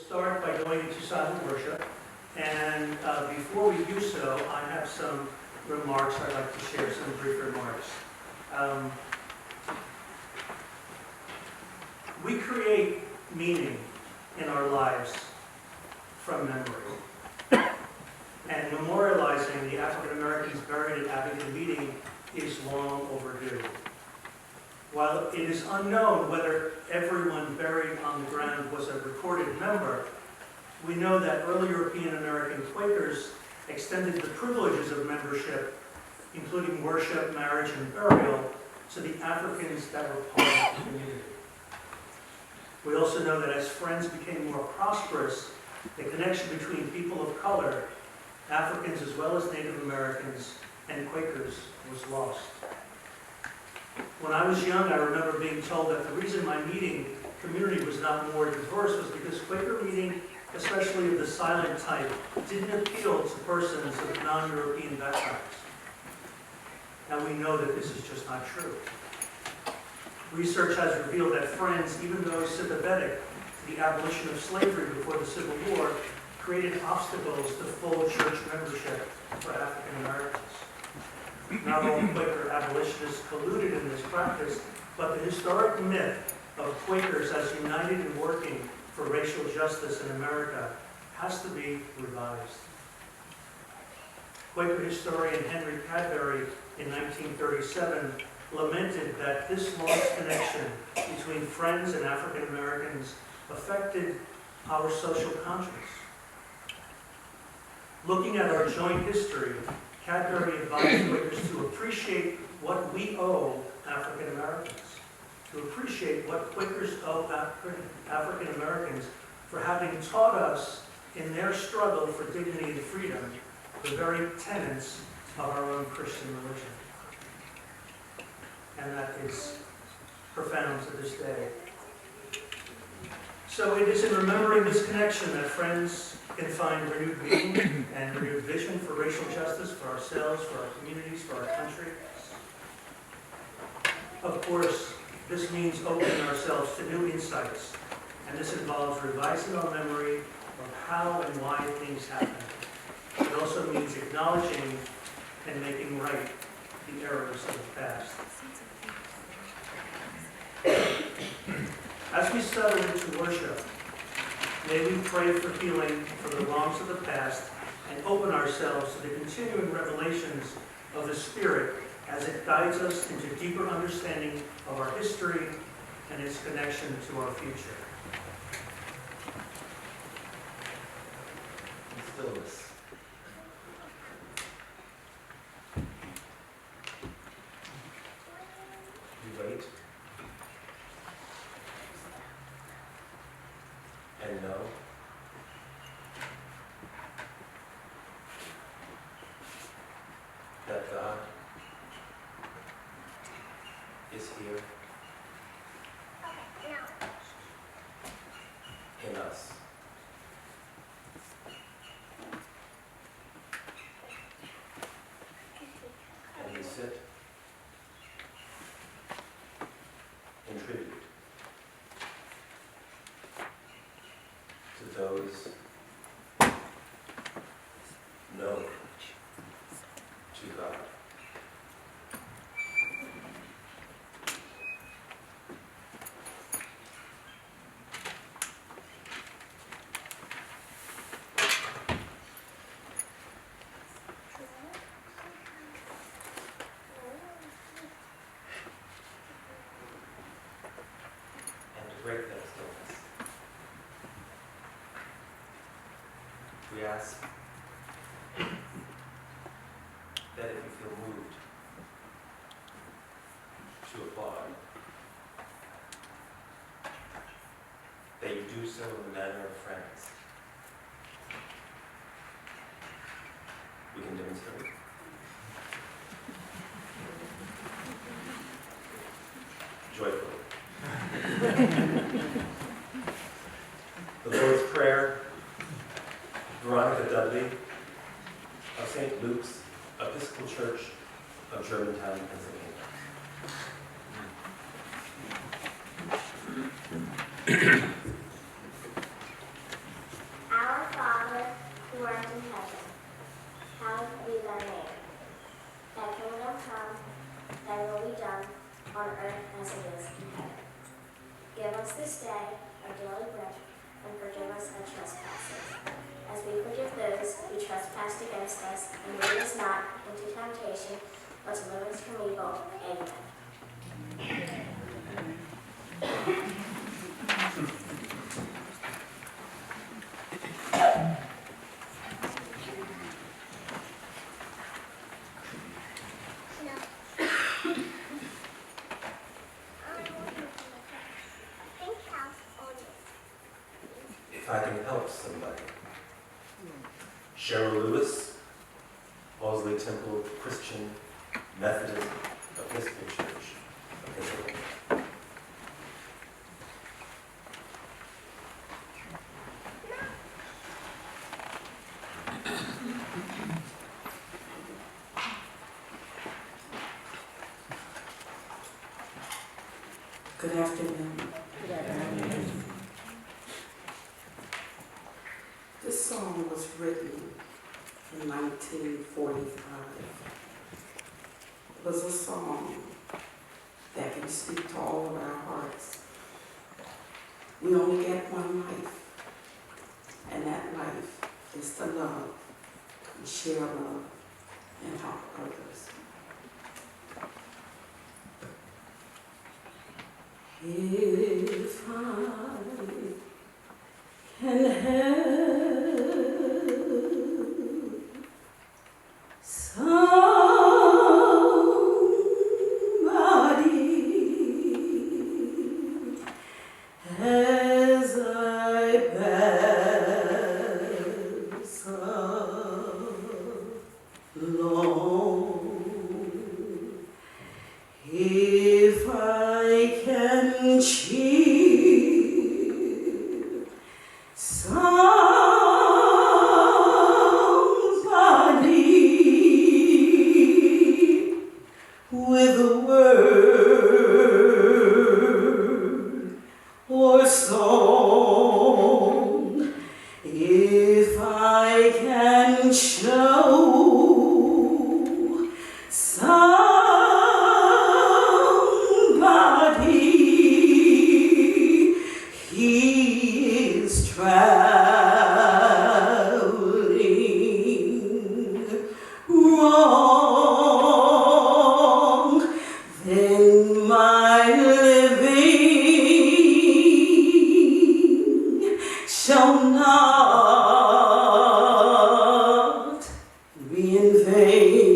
start by going into silent worship. And before we do so, I have some remarks I'd like to share, some brief remarks. We create meaning in our lives from memory. And memorializing the African Americans buried at Abingdon Meeting is long overdue. While it is unknown whether everyone buried on the ground was a recorded member, we know that early European American Quakers extended the privileges of membership, including worship, marriage, and burial, to the Africans that were part of the community. We also know that as Friends became more prosperous, the connection between people of color, Africans as well as Native Americans, and Quakers was lost. When I was young, I remember being told that the reason my meeting community was not more diverse was because Quaker meeting, especially of the silent type, didn't appeal to persons of non-European backgrounds. Now we know that this is just not true. Research has revealed that Friends, even those sympathetic to the abolition of slavery before the Civil War, created obstacles to full church membership for African Americans. Not all Quaker abolitionists colluded in this practice, but the historic myth of Quakers as united and working for racial justice in America has to be revised. Quaker historian Henry Cadbury in 1937 lamented that this lost connection between Friends and African Americans affected our social conscience. Looking at our joint history, Cadbury advised Quakers to appreciate what we owe African Americans, to appreciate what Quakers owe African Americans for having taught us in their struggle for dignity and freedom the very tenets of our own Christian religion. And that is profound to this day. So it is in remembering this connection that Friends can find renewed meaning and renewed vision for racial justice for ourselves, for our communities, for our country. Of course, this means opening ourselves to new insights, and this involves revising our memory of how and why things happen. It also means acknowledging and making right the errors of the past. As we settle into worship, may we pray for healing for the wrongs of the past and open ourselves to the continuing revelations of the Spirit as it guides us into deeper understanding of our history and its connection to our future. Stillness. You wait and know that God is here in us. And we sit in tribute to those known to God. And to break that stillness, we ask that if you feel moved to applaud, that you do so in the manner of Friends. We can demonstrate. Joyfully. The Lord's Prayer, Veronica Dudley of St. Luke's Episcopal Church of Germantown, Pennsylvania. on earth as it is in heaven. Give us this day our daily bread, and forgive us our trespasses, as we forgive those who trespass against us, and lead us not into temptation, but deliver us from evil. Amen. If I can help somebody. Cheryl Lewis, Bosley Temple Christian Methodist Episcopal Church, Episcopal. Good afternoon. This song was written in 1945. It was a song that can speak to all of our hearts. We only get one life, and that life is to love and share love and help others. If I can help somebody as I pass along, if I can cheer somebody with a word or song, if I can show somebody he is traveling wrong, then my living shall not be in vain.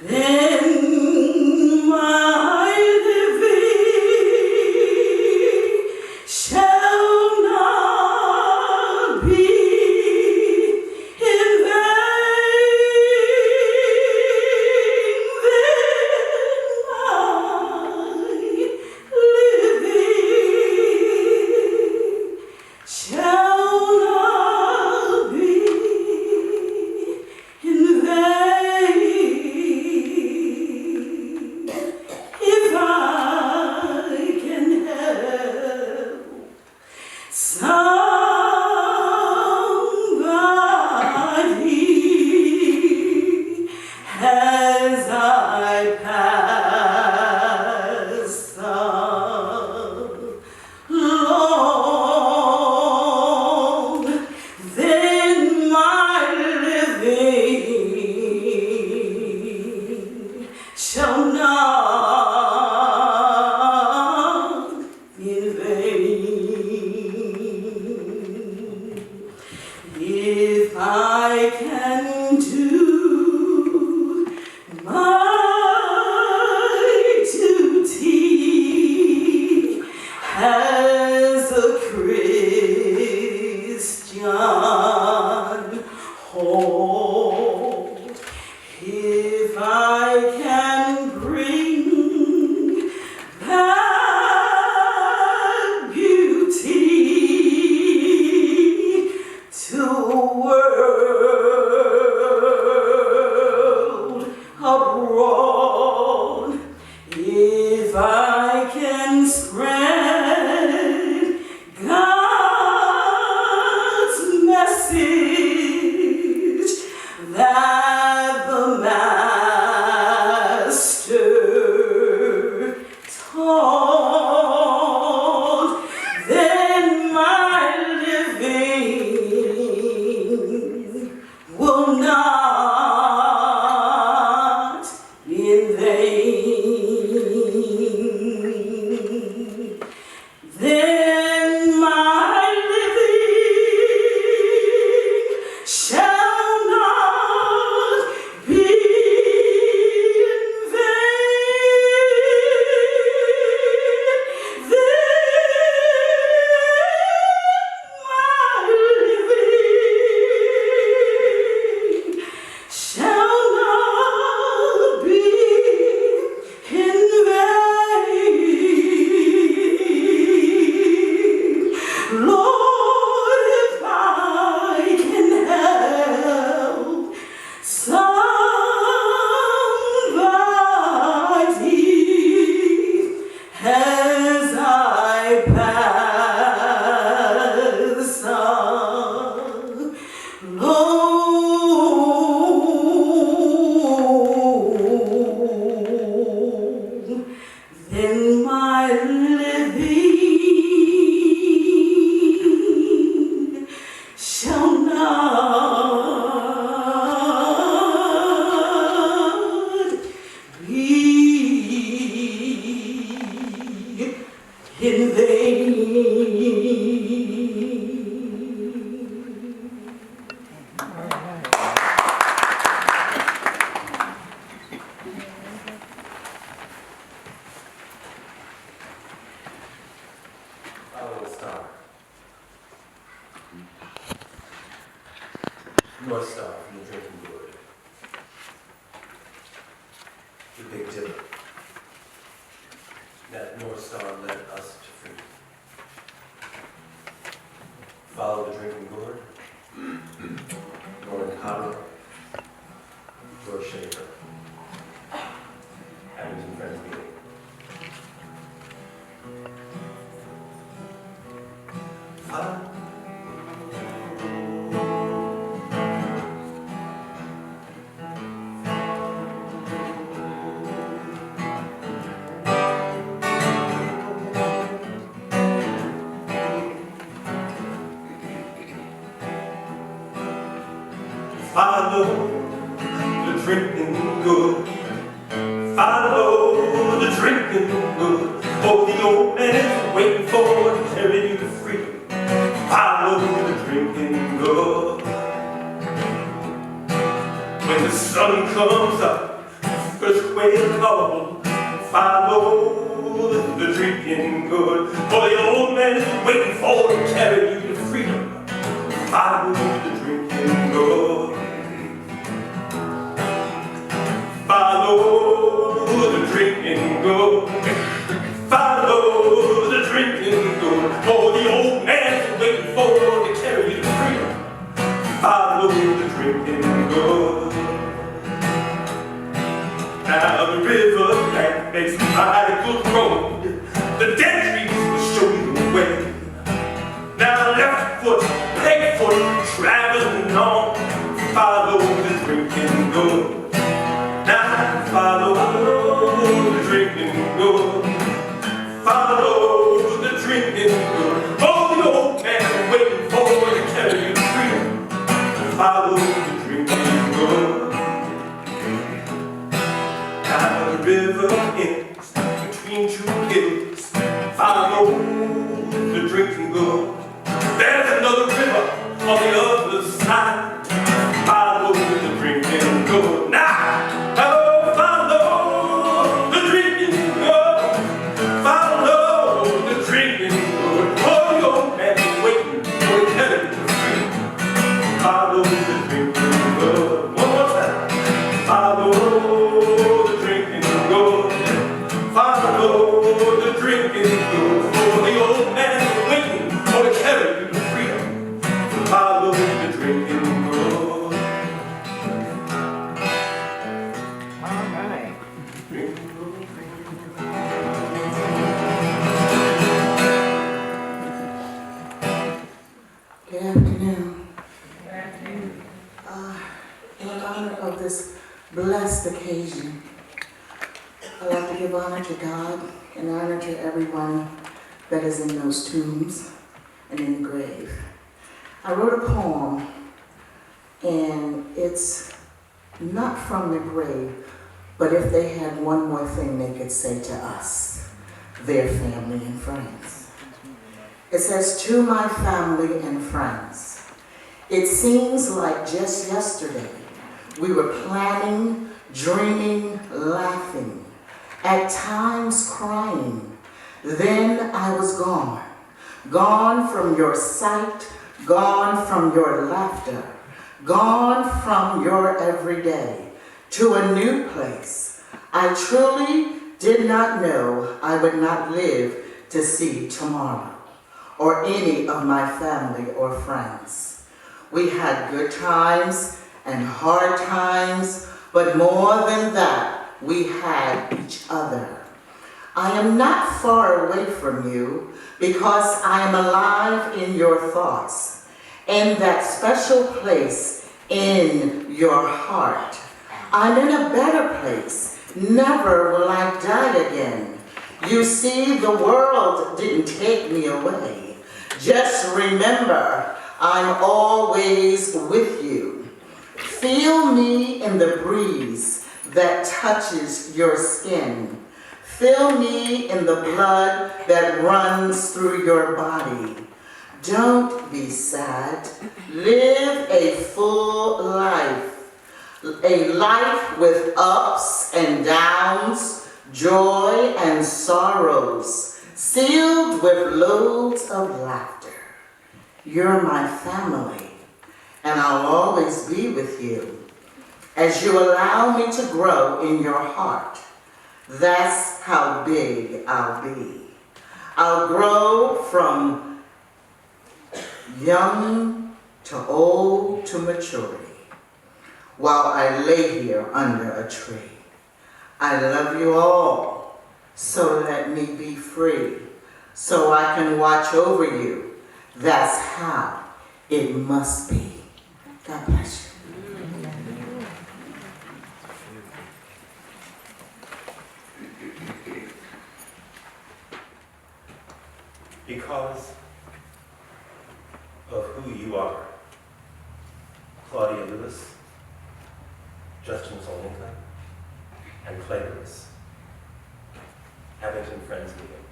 Then my living shall not be in vain. Then my living shall not be in vain. If I can help somebody as I pass along, then my living shall not be in vain. If I can do my duty as a Christian whole, if I can bring back beauty to a world abroad, if I can spread God's message that the North Star from the drinking gourd. The Big Dipper. That North Star led us to freedom. Follow the drinking gourd. Norman Cotterill, George Schaefer. Abington Friends Meeting. Follow. Follow the drinking good. Follow the drinking good. Oh, the old man is waiting for to carry you to freedom. Follow the drinking good. When the sun comes up, first wave call. Follow the drinking good. Oh, the old man is waiting for to carry you to freedom. Follow the drinking good. Follow the drinking gourd. Follow the drinking gourd. Oh, the old man's waiting for to carry you to freedom. Follow the drinking gourd. Now the river that makes a mighty good road. The dead trees will show you the way. Now left foot, right foot, traveling on. Follow the drinking gourd. Now follow the drinking gourd. Follow the drinking gourd. Oh, the old man waiting for to carry you to freedom. Follow the drinking gourd. Now the river ends between two hills. Follow the drinking gourd. There's another river on the other side. Follow the drinking gourd. Now follow the drinking gourd. One more time. Follow the drinking gourd. Follow the drinking gourd. For the old man waiting for to carry you to freedom. Follow the drinking gourd. All right. Drinking gourd. Good afternoon. In honor of this blessed occasion, I'd like to give honor to God and honor to everyone that is in those tombs and in the grave. I wrote a poem, and it's not from the grave, but if they had one more thing they could say to us, their family and friends. It says, "To my family and friends, it seems like just yesterday we were planning, dreaming, laughing, at times crying. Then I was gone, gone from your sight, gone from your laughter, gone from your everyday, to a new place. I truly did not know I would not live to see tomorrow, or any of my family or friends. We had good times and hard times, but more than that, we had each other. I am not far away from you because I am alive in your thoughts, in that special place in your heart. I'm in a better place. Never will I die again. You see, the world didn't take me away. Just remember, I'm always with you. Feel me in the breeze that touches your skin. Feel me in the blood that runs through your body. Don't be sad. Live a full life. A life with ups and downs, joy and sorrows, sealed with loads of laughter. You're my family, and I'll always be with you as you allow me to grow in your heart. That's how big I'll be. I'll grow from young to old to maturity while I lay here under a tree. I love you all, so let me be free, so I can watch over you. That's how it must be. God bless you. Because of who you are, Claudia Lewis, Justin Zolinka, and Clay Lewis, Abington Friends Meeting.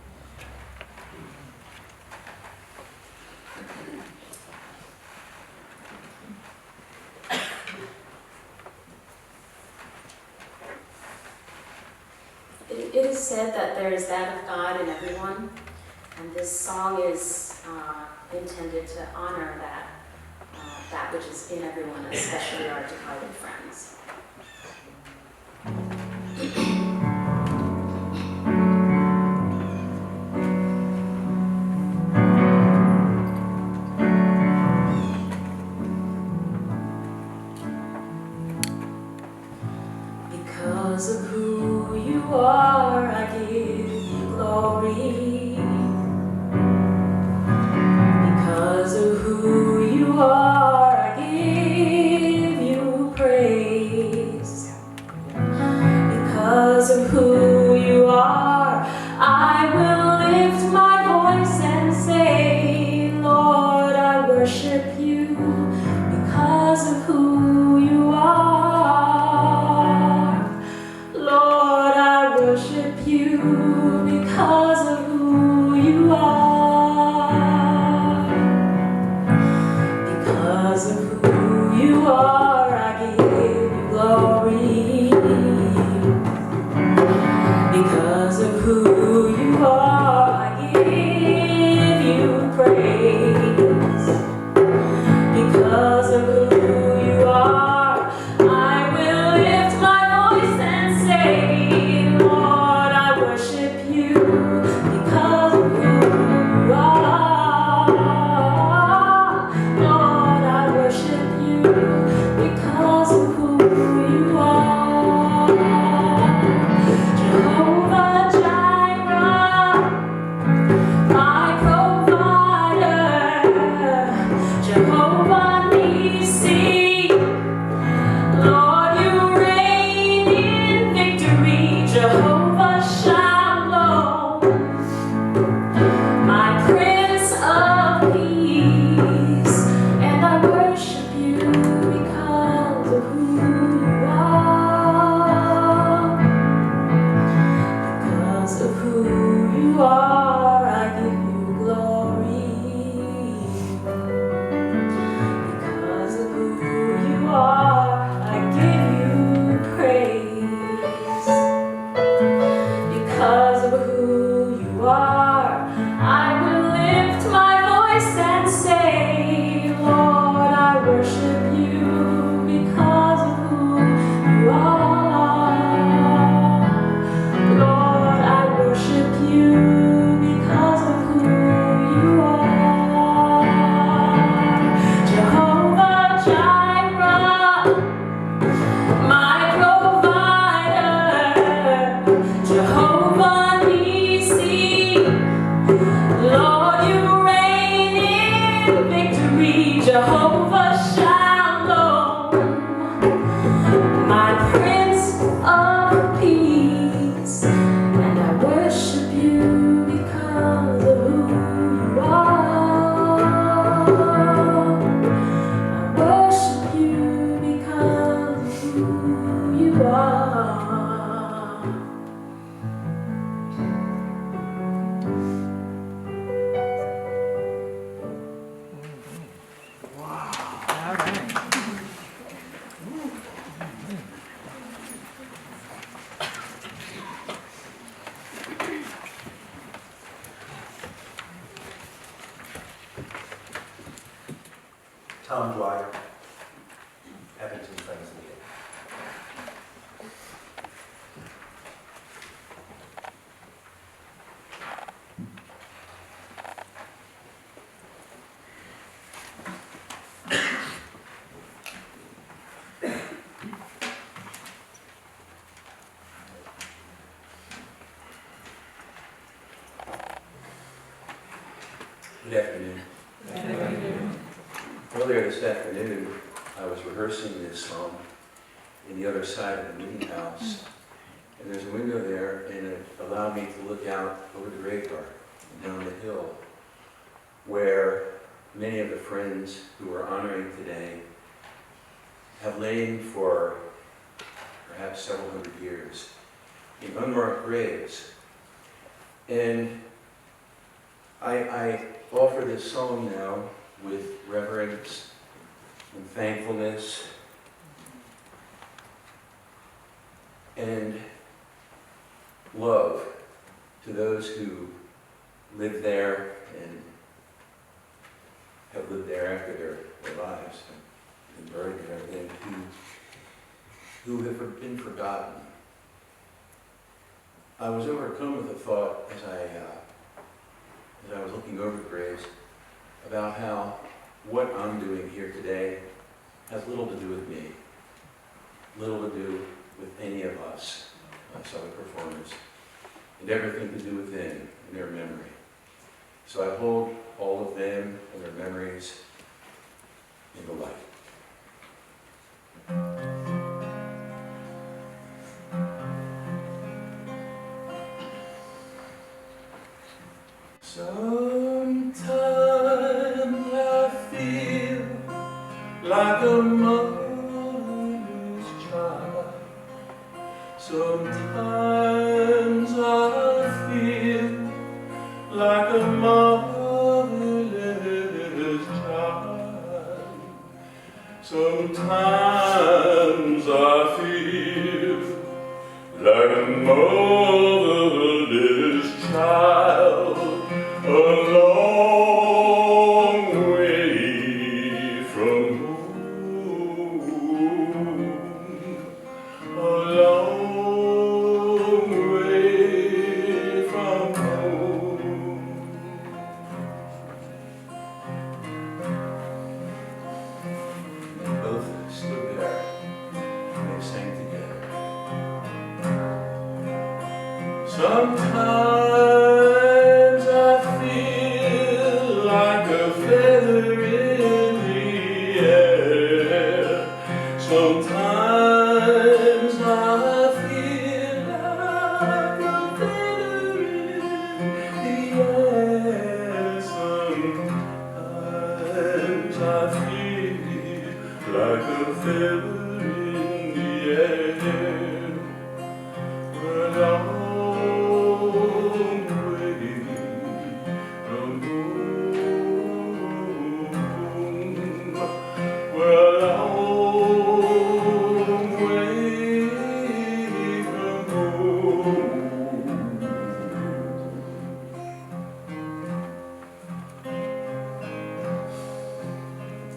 It is said that there is that of God in everyone, and this song is intended to honor that which is in everyone, especially our departed friends. Because of who you are, I give you glory. Because of who you are, I give you praise. Because of who you are, I will lift my voice and say, Lord, I worship you. Because of who you are, Lord, I worship you. Because of who you are. Because of who you are, I give you glory. Because of who you are, I give you praise. Because of who you are, I will lift my voice and say, Lord, I worship you. Because of who you are, Lord, I worship you. Because of who you are. Jehovah Jireh, my provider. Jehovah Nissi, Lord, you reign in victory. Jehovah Shalom, my Prince of Peace, and I worship you because of who you are. Because of who you are, I give you glory. Because of who you are, I give you praise. Because of who you are, I will lift my voice and say, Lord, I worship you. Because of who you are, Lord, I worship you. Because of who you are. Jehovah Jireh, my provider. Jehovah Nissi, Lord, you reign in victory. Jehovah Shalom, my Prince of Peace, and I worship you because of who you are. I worship you because of who you are. Tom Dwyer, Good afternoon. Earlier this afternoon, I was rehearsing this song in the other side of the meeting house. And there's a window there, and it allowed me to look out over the graveyard and down the hill, where many of the friends who we're honoring today have lain for perhaps several hundred years in unmarked graves. And I offer this song now with reverence and thankfulness and love to those who live there and have lived there after their lives and been buried there, and who have been forgotten. I was overcome with the thought as I was looking over the graves about how what I'm doing here today has little to do with me, little to do with any of us, other performers, and everything to do with them and their memory. So I hold all of them and their memories in the light. Sometimes I feel like a motherless child. Sometimes I feel like a motherless child. Sometimes I feel like a motherless child, a long way from home, a long way from home. They both stood there and they sang together. Sometimes I feel like a feather in the air. Sometimes I feel like a feather in the air. Sometimes I feel like a feather in the air. Well,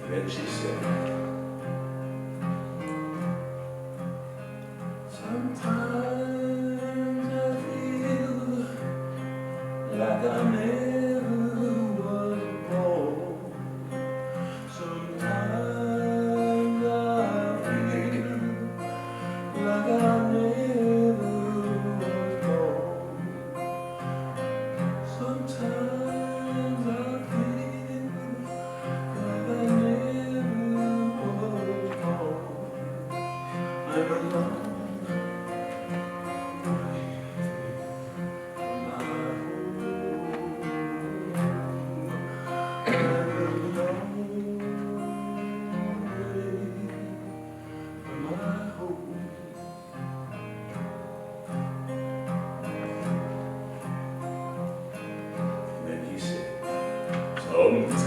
then she said, sometimes I feel like I never was born. Sometimes I feel like I never was born. Sometimes I feel like I never was born. I'm alone.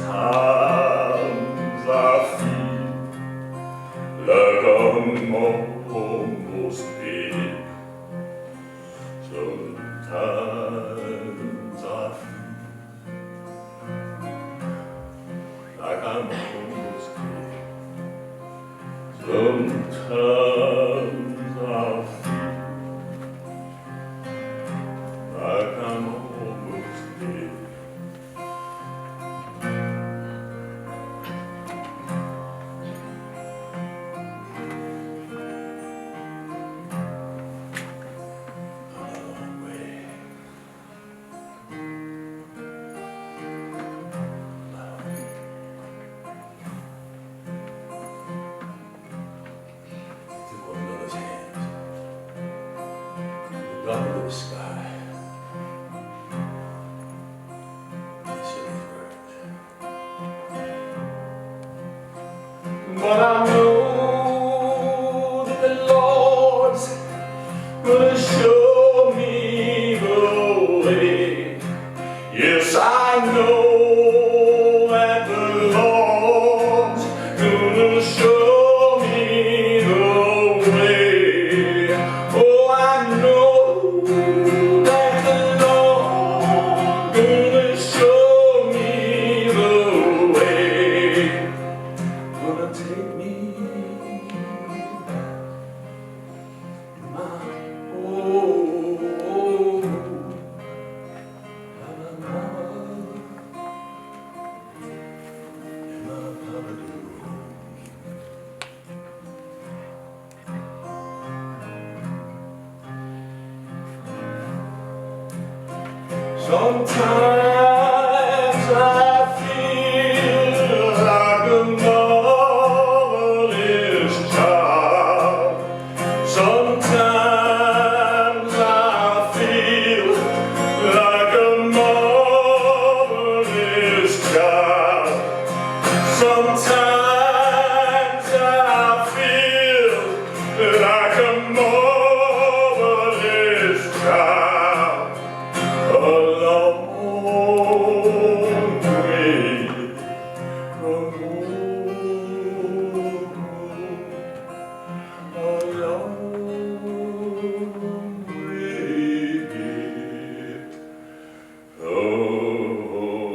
Sometimes I feel like I'm almost dead. Sometimes I feel like I'm almost dead. Sometimes I feel like I'm almost dead. up into the sky. But I know that the Lord's gonna show me the way. Yes, I know that the Lord's gonna show me the way. Oh, I know that the Lord's gonna show me the way. Gonna take me back to my home. And my papa do. Sometimes I feel like a motherless child. Sometimes I feel like a motherless child. Sometimes I feel like a motherless child. A long way from home. A long way from home.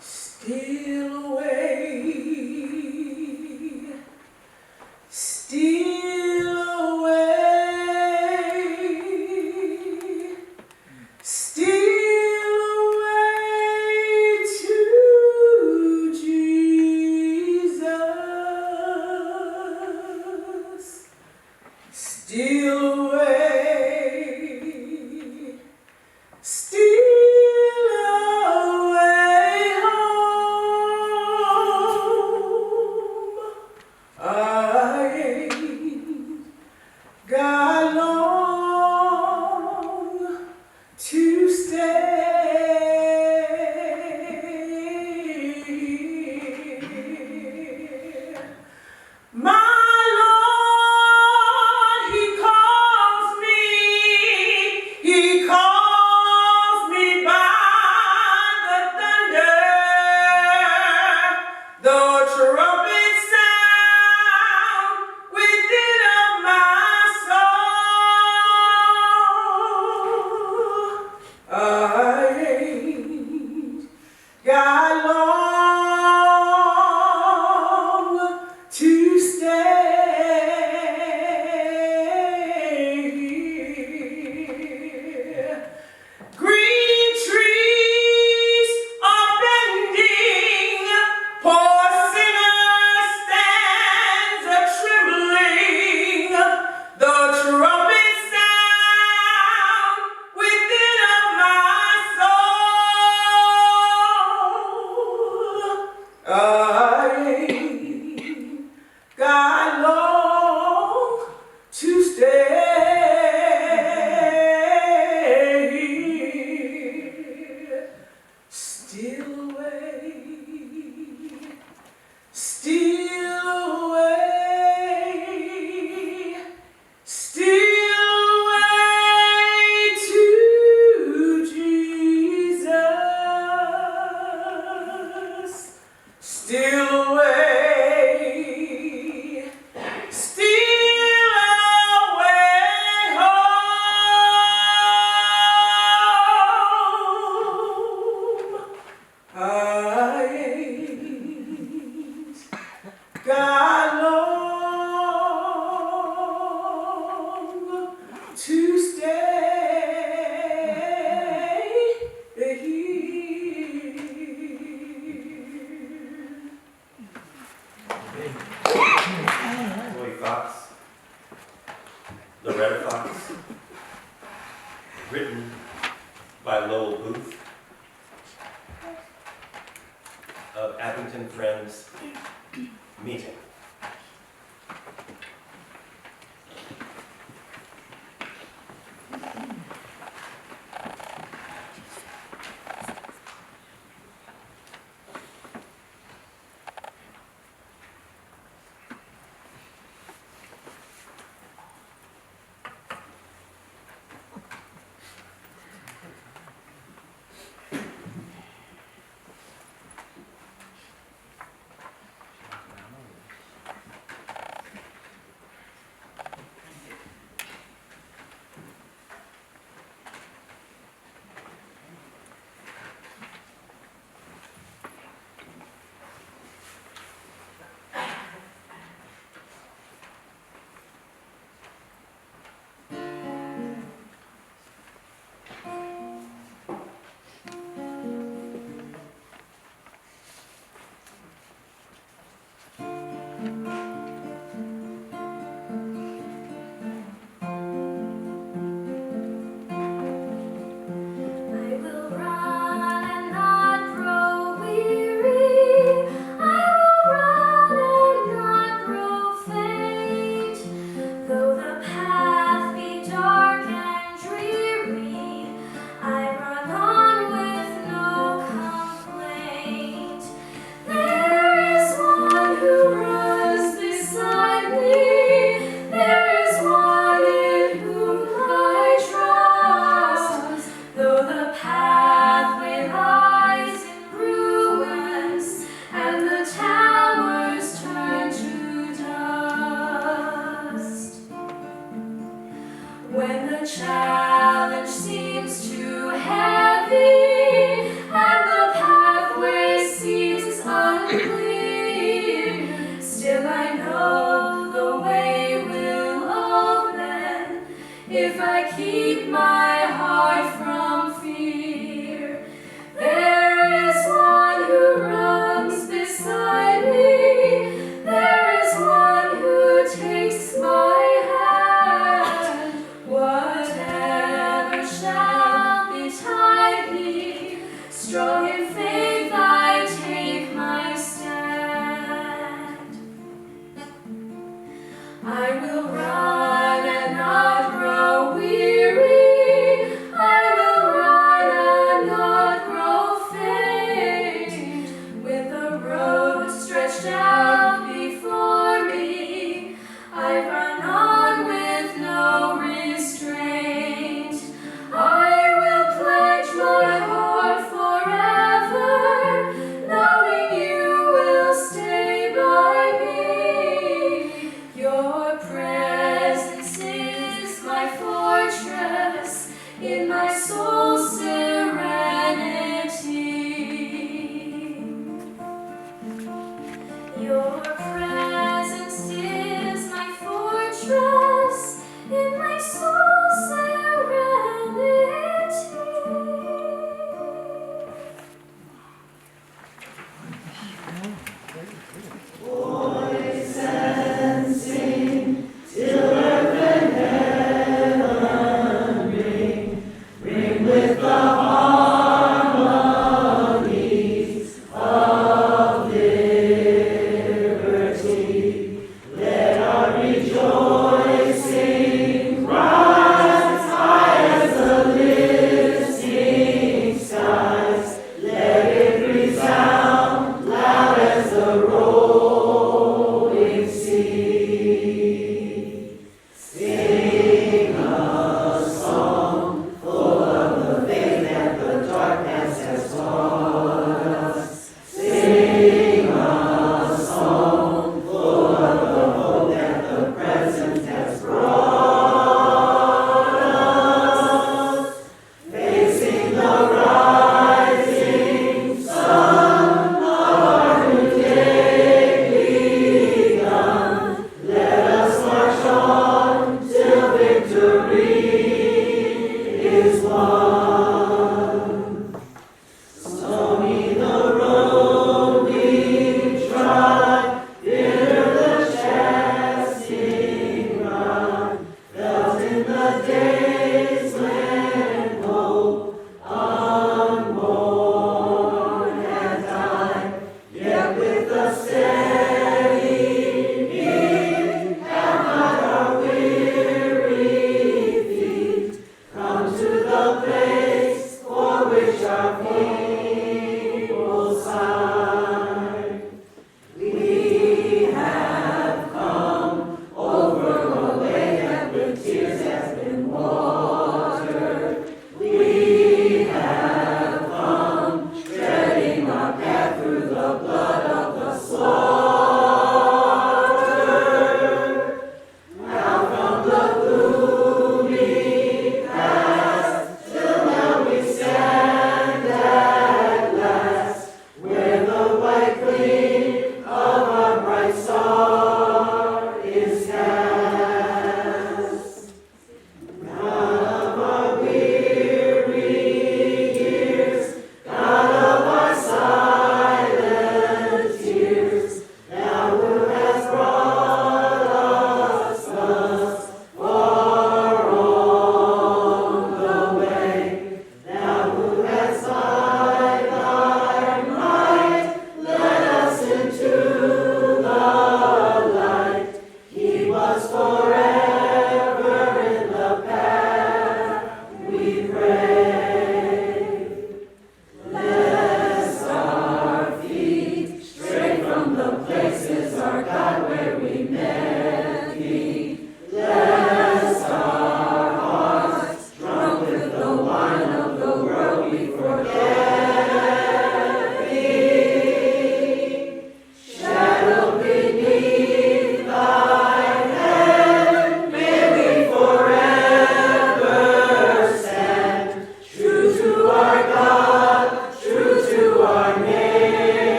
Steal away, steal away, steal away to Jesus. Steal away, steal away home. I ain't got long to stay. My Lord, He calls me by the thunder, the trumpet sound within of my soul. I ain't got long to stay. Green trees are bending, poor sinner stands a-trembling, the trumpet sound within of my soul. I ain't got long to stay. Steal away, steal away, steal away to Jesus. Steal away, steal away home. I I long to stay here. Roy Fox, Loretta Fox, written by Lowell Booth of Abington Friends Meeting.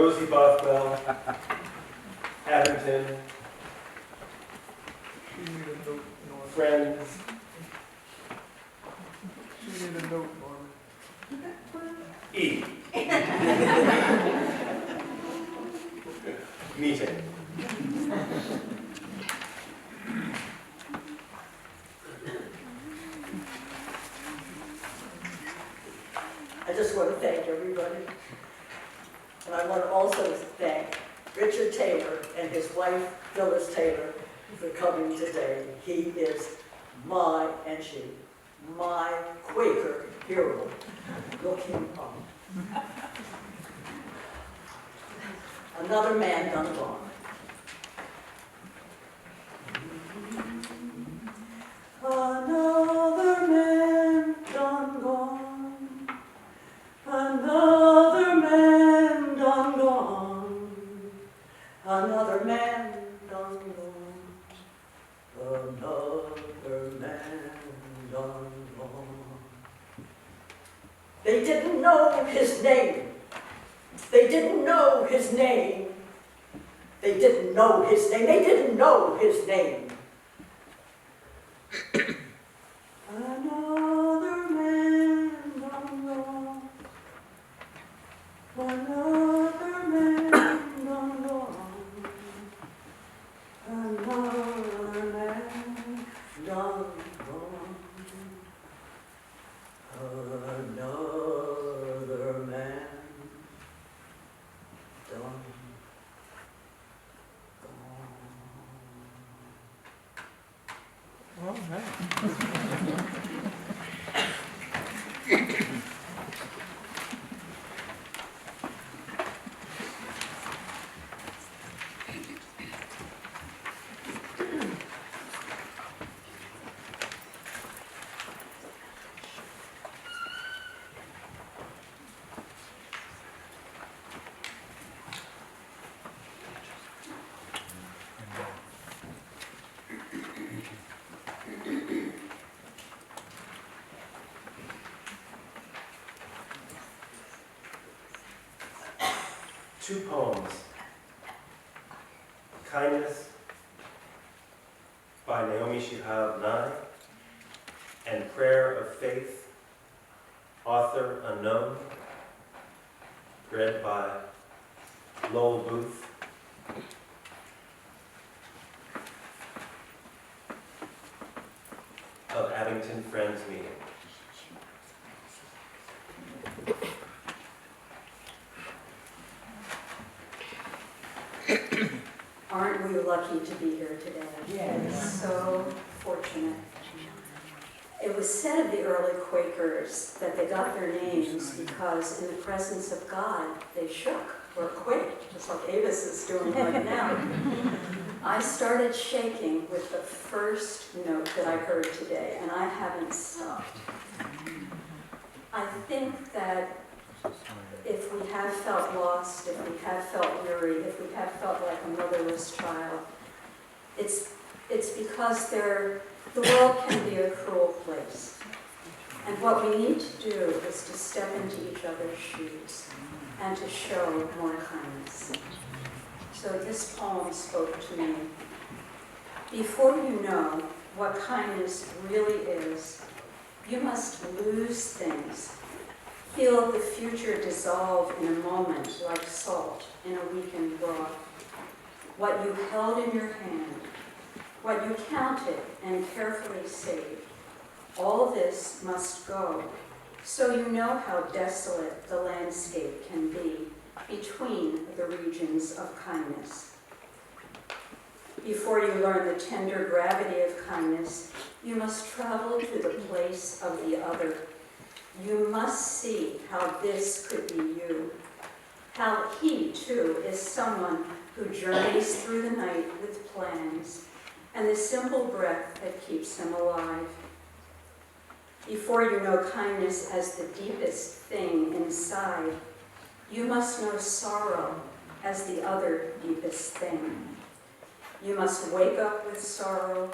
Rosie Bothwell, Abington, friends, E. Meeting. I just want to thank everybody. And I want to also thank Richard Taylor and his wife, Phyllis Taylor, for coming today. He is my Quaker hero. Look him up. Another man done gone. Another man done gone. Another man done gone. Another man done gone. Another man done gone. They didn't know his name. They didn't know his name. They didn't know his name. They didn't know his name. Another man done gone. Another man done gone. Another man done gone. Another man done Two poems. Kindness by Naomi Shihab Nye and Prayer of Faith, author unknown, read by Lowell Booth. Of Abington Friends Meeting. Aren't we lucky to be here today? Yes. So fortunate. It was said of the early Quakers that they got their names because in the presence of God, they shook or quaked, just like Avis is doing right now. I started shaking with the first note that I heard today, and I haven't stopped. I think that if we have felt lost, if we have felt weary, if we have felt like a motherless child, it's because the world can be a cruel place. And what we need to do is to step into each other's shoes and to show more kindness. So this poem spoke to me. Before you know what kindness really is, you must lose things. Feel the future dissolve in a moment like salt in a weakened broth. What you held in your hand, what you counted and carefully saved, all this must go, so you know how desolate the landscape can be between the regions of kindness. Before you learn the tender gravity of kindness, you must travel to the place of the other. You must see how this could be you, how he, too, is someone who journeys through the night with plans and the simple breath that keeps him alive. Before you know kindness as the deepest thing inside, you must know sorrow as the other deepest thing. You must wake up with sorrow.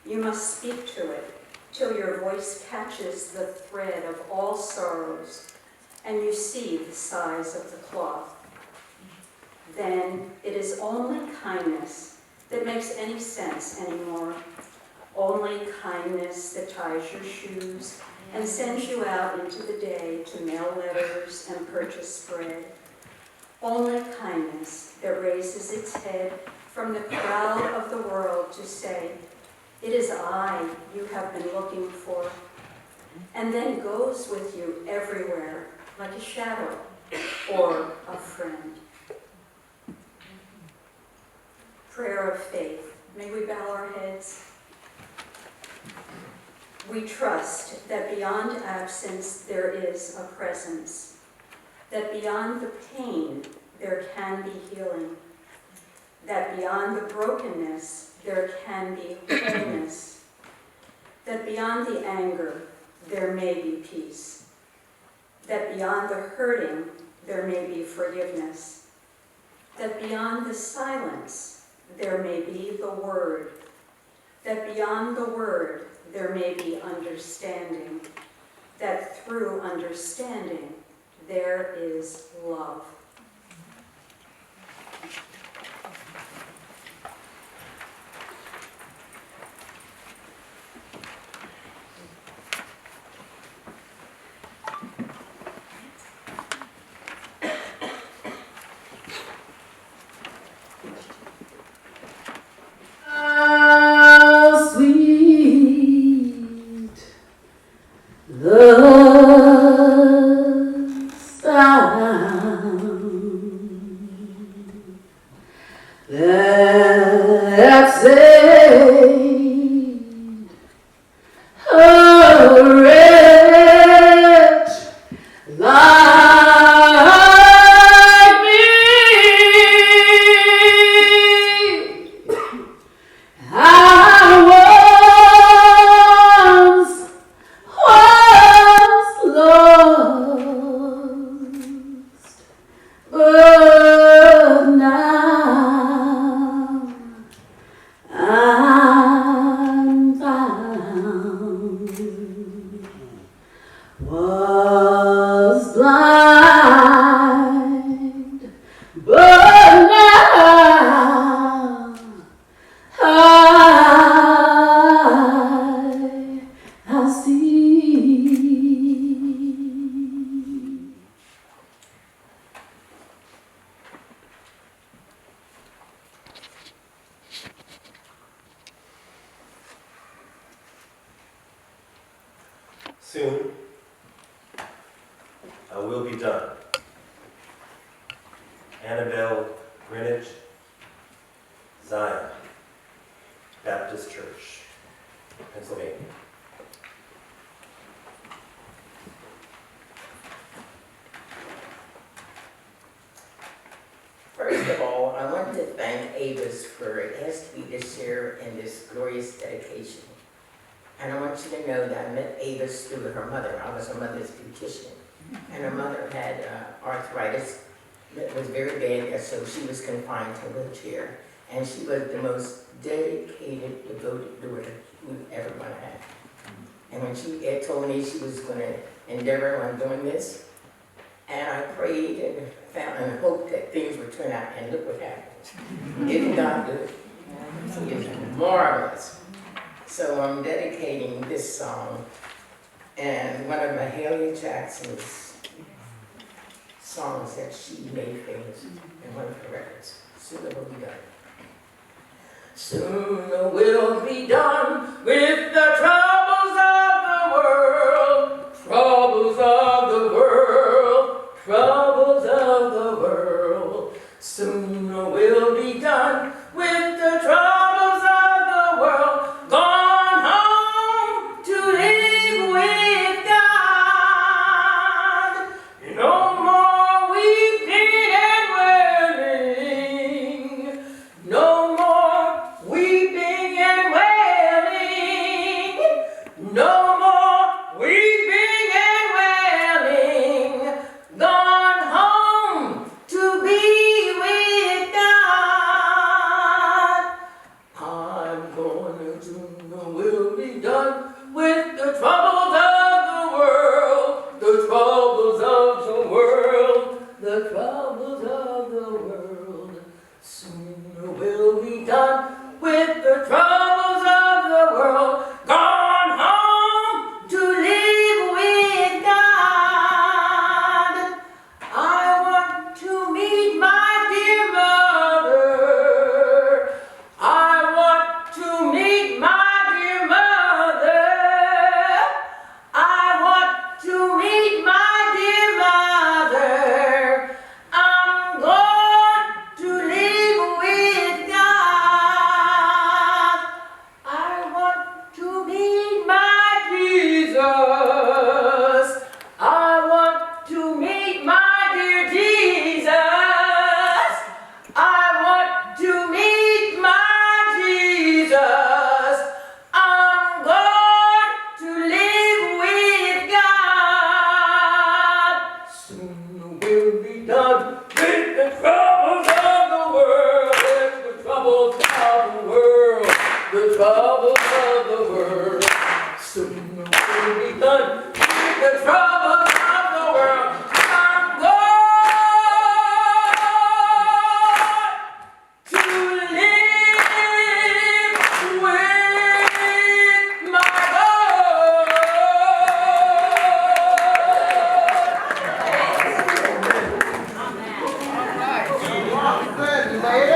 You must speak to it till your voice catches the thread of all sorrows and you see the size of the cloth. is only kindness that makes any sense anymore. Only kindness that ties your shoes and sends you out into the day to mail letters and purchase bread. Only kindness that raises its head from the crowd of the world to say, "It is I you have been looking for," and then goes with you everywhere like a shadow or a friend. Prayer of faith. May we bow our heads? We trust that beyond absence there is a presence, that beyond the pain there can be healing, that beyond the brokenness there can be wholeness, that beyond the anger there may be peace, that beyond the hurting there may be forgiveness, that beyond the silence there may be the word, that beyond the word there may be understanding, that through understanding there is love. How sweet the sound that saved a wretch like me. I once was lost, but now I'm found. Was blind, but now I see. Soon, I will be done. Annabelle Greenwich, Zion Baptist Church, Pennsylvania. First of all, I want to thank Avis for asking me to share in this glorious dedication. And I want you to know that I met Avis through her mother. I was her mother's beautician. And her mother had arthritis that was very bad, so she was confined to a wheelchair. And she was the most dedicated, devoted daughter we ever going to have. And when she had told me she was going to endeavor on doing this, and I prayed and found and hoped that things would turn out, and look what happened. Isn't God good? He is marvelous. So I'm dedicating this song, and one of Mahalia Jackson's songs that she made famous in one of her records. Soon it will be done. Soon we'll be done with the troubles of the world, troubles of the world, troubles of the world. Soon we'll be done with the troubles of the world, gone home to live with God. No more weeping and wailing, no more weeping and wailing, no more weeping and wailing, gone home to be with God. Soon we'll be done with the troubles of the world, gone home to live with God. I want to meet my dear mother. I want to meet my dear mother. I want to meet my dear mother. I'm going to live with God. I want to meet my Jesus. I want to meet my dear Jesus. I want to meet my Jesus. I'm going to live with God. Soon we'll be done with the troubles of the world. With the troubles of the world. The troubles of the world. Soon we'll be done with the troubles of the world. I'm going to live with my God. Good, lady.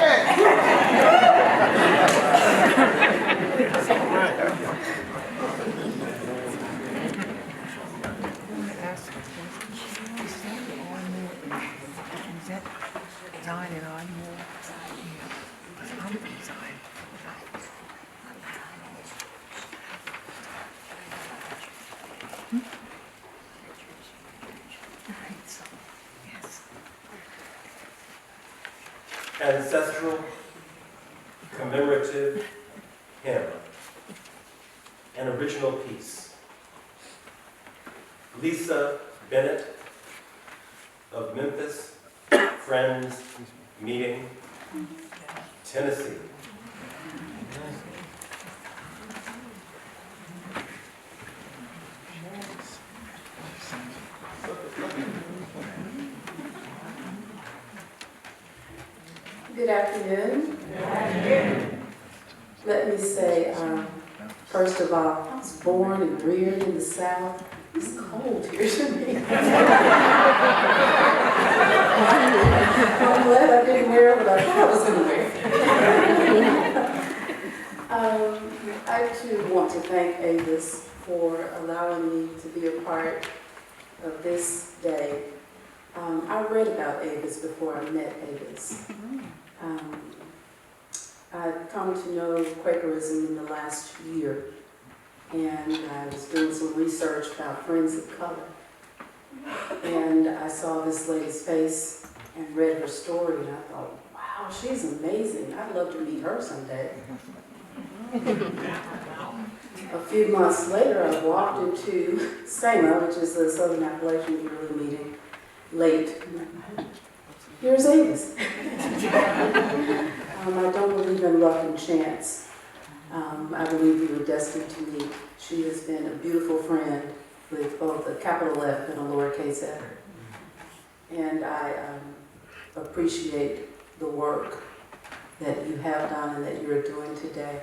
Ancestral commemorative hymn, an original piece. Lisa Bennett of Memphis Friends Meeting, Tennessee. Good afternoon. Let me say, first of all, I was born and reared in the South. It's cold here to me. I'm glad I didn't wear what I thought I was going to wear. I too want to thank Avis for allowing me to be a part of this day. I read about Avis before I met Avis. I've come to know Quakerism in the last year, and I was doing some research about Friends of Color. And I saw this lady's face and read her story, and I thought, wow, she's amazing. I'd love to meet her someday. A few months later, I walked into SAMA, which is the Southern Appalachian Yearly Meeting, late. Here's Avis. I don't believe in luck and chance. I believe we were destined to meet. She has been a beautiful friend with both a capital F and a lowercase f. And I appreciate the work that you have done and that you're doing today.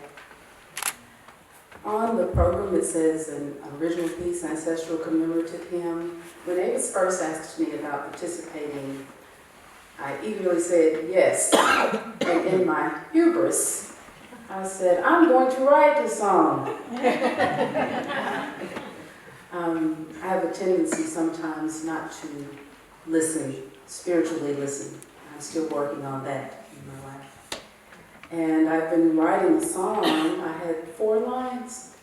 On the program it says an original piece, ancestral commemorative hymn. When Avis first asked me about participating, I eagerly said yes. And in my hubris, I said, I'm going to write a song. I have a tendency sometimes not to listen, spiritually listen. I'm still working on that in my life. And I've been writing a song. I had 4 lines.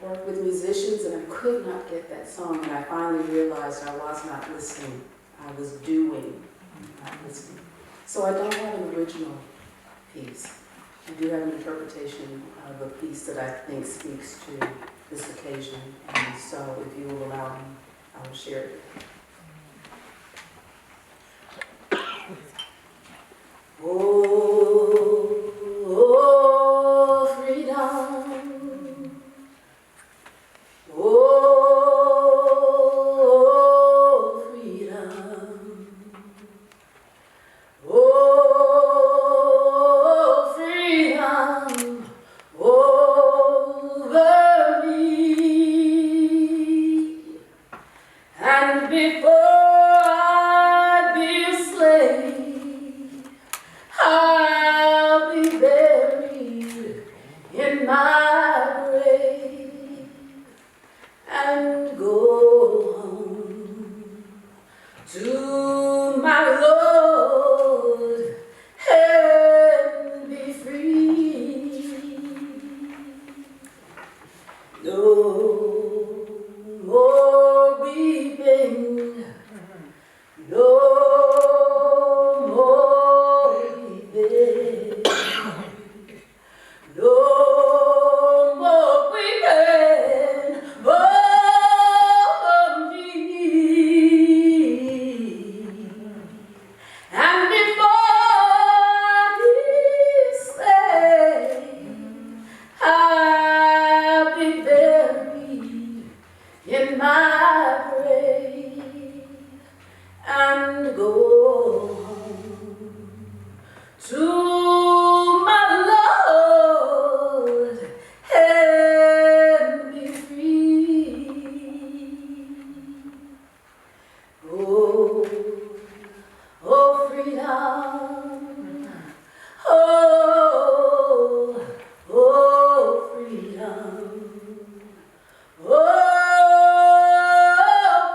Worked with musicians, and I could not get that song. And I finally realized I was not listening. I was doing, not listening. So I don't have an original piece. I do have an interpretation of a piece that I think speaks to this occasion. And so if you will allow me, I will share it. Oh, freedom. Oh, freedom. Oh, freedom. Oh, oh, freedom. Oh,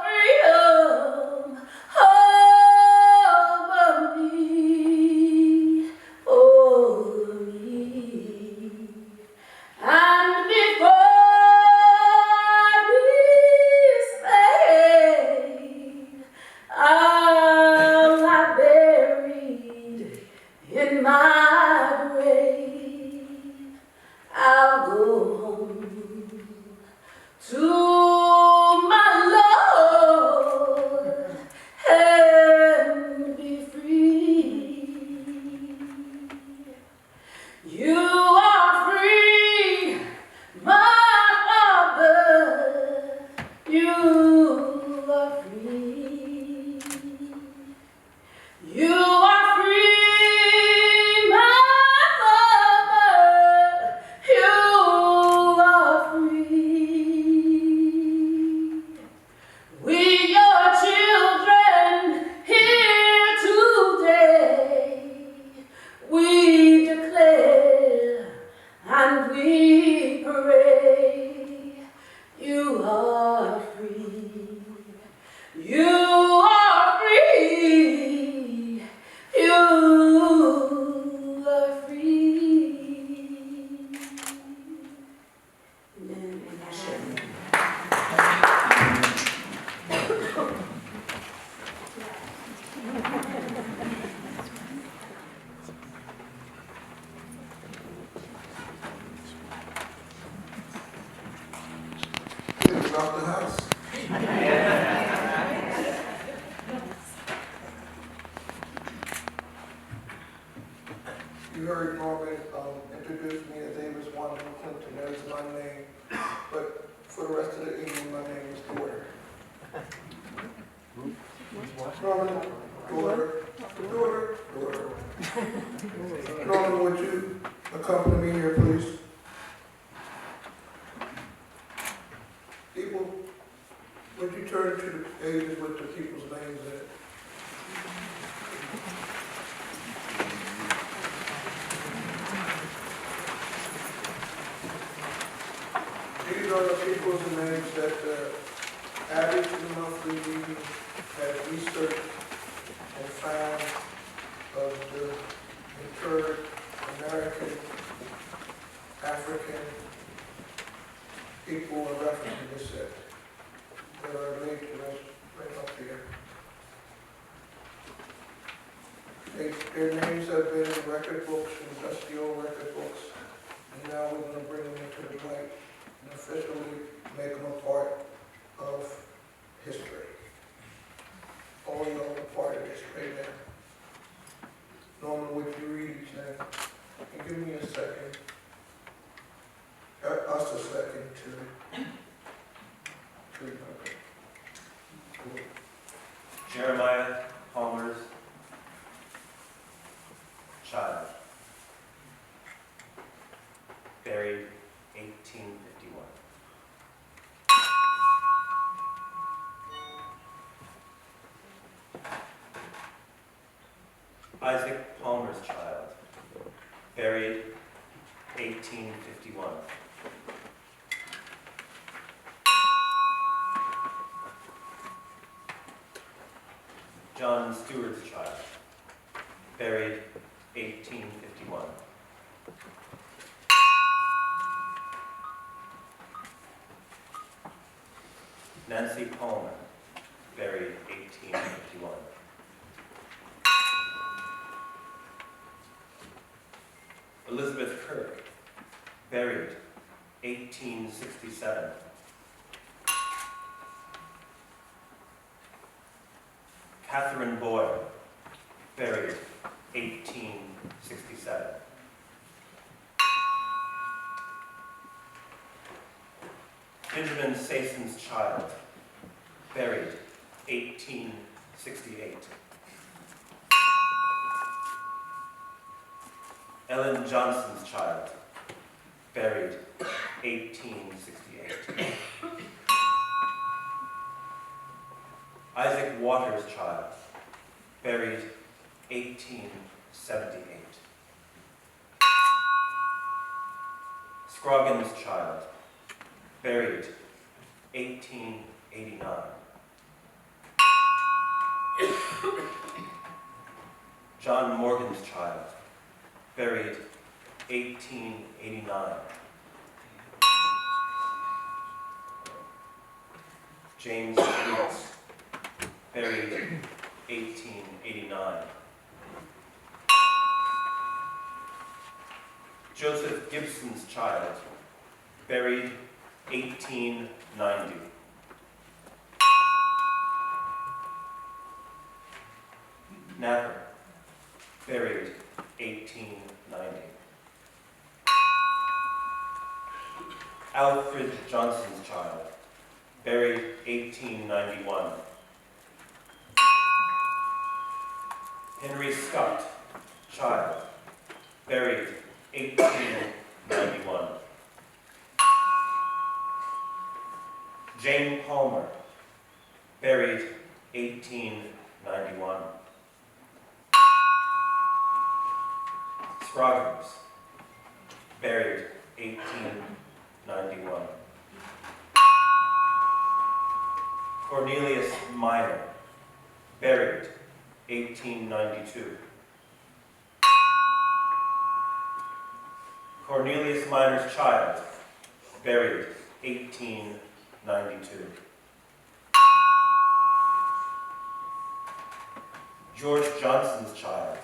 freedom over me, over me. And before this slave, I'll lie buried in my grave. I'll go home to my Lord and be free. You are free, my Father. You are free. You are free, my Father. You are free. We, your children, here today, we declare and we pray, you are free. You are free. You are free. Amen. Off the house. You heard Norman introduce me as Davis Wanda Clinton. That is my name. But for the rest of the evening, my name is Porter. Norman, Porter, Porter. Norman, would you accompany me here, please? People, would you turn to the pages with the people's names in it? These are the people's names that added to the monthly meeting that researched and found of the interred American, African people are referencing this set. There are linked to us right up here. Their names have been in record books, industrial record books, and now we're going to bring them into the light and officially make them a part of history. All y'all are part of this right now. Norman, would you read each name? And give me a second. Us a second to remember. Cool. Jeremiah Palmer's child, buried 1851. Isaac Palmer's child, buried 1851. John Stewart's child, buried 1851. Nancy Palmer, buried 1851. Elizabeth Kirk, buried 1867. Catherine Boyle, buried 1867. Benjamin Sayson's child, buried 1868. Ellen Johnson's child, buried 1868. Isaac Waters' child, buried 1878. Scroggins Child, buried 1889. John Morgan's Child, buried 1889. James Yates, buried 1889. Joseph Gibson's Child, buried 1890. Napper, buried 1890. Alfred Johnson's Child, buried 1891. Henry Scott, Child, buried 1891. Jane Palmer, buried 1891. Scroggins, buried 1891. Cornelius Minor, buried 1892. Cornelius Minor's Child, buried 1892. George Johnson's Child,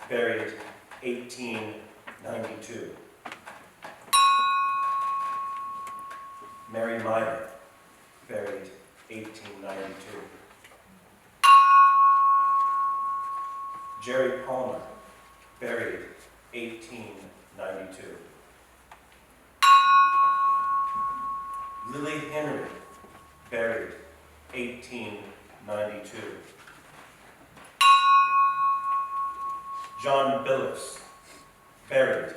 buried 1892. Mary Minor, buried 1892. Jerry Palmer, buried 1892. Lily Henry, buried 1892. John Billups, buried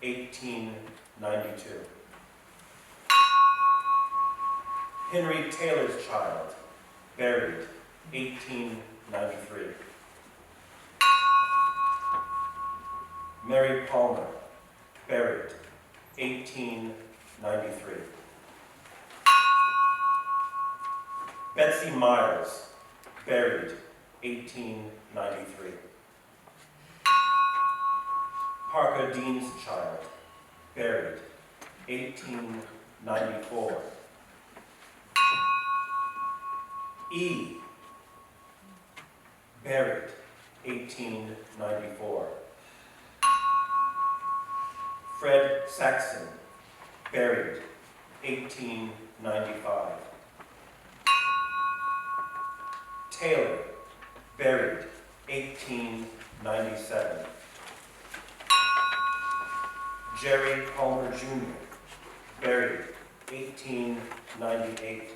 1892. Henry Taylor's Child, buried 1893. Mary Palmer, buried 1893. Betsy Myers, buried 1893. Parker Dean's Child, buried 1894. E, buried 1894. Fred Saxon, buried 1895. Taylor, buried 1897. Jerry Palmer Jr., buried 1898.